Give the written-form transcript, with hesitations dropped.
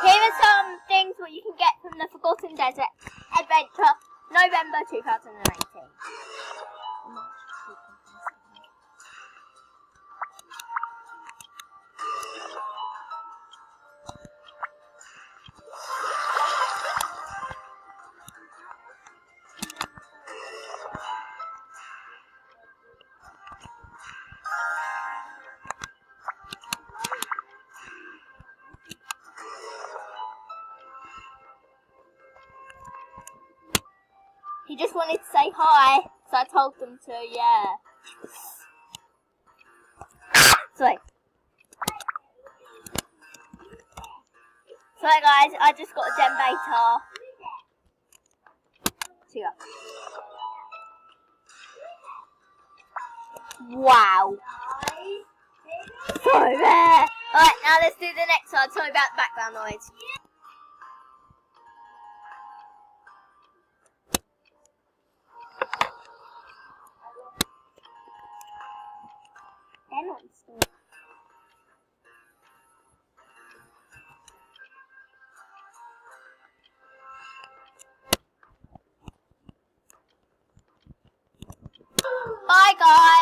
Here are some things what you can get from the Forgotten Desert Adventure, November 2018. He just wanted to say hi, so I told them to, yeah. Sorry. Sorry guys, I just got a generator. See ya. Wow. Sorry there. Alright, now let's do the next one. Sorry about the background noise. Bye guys.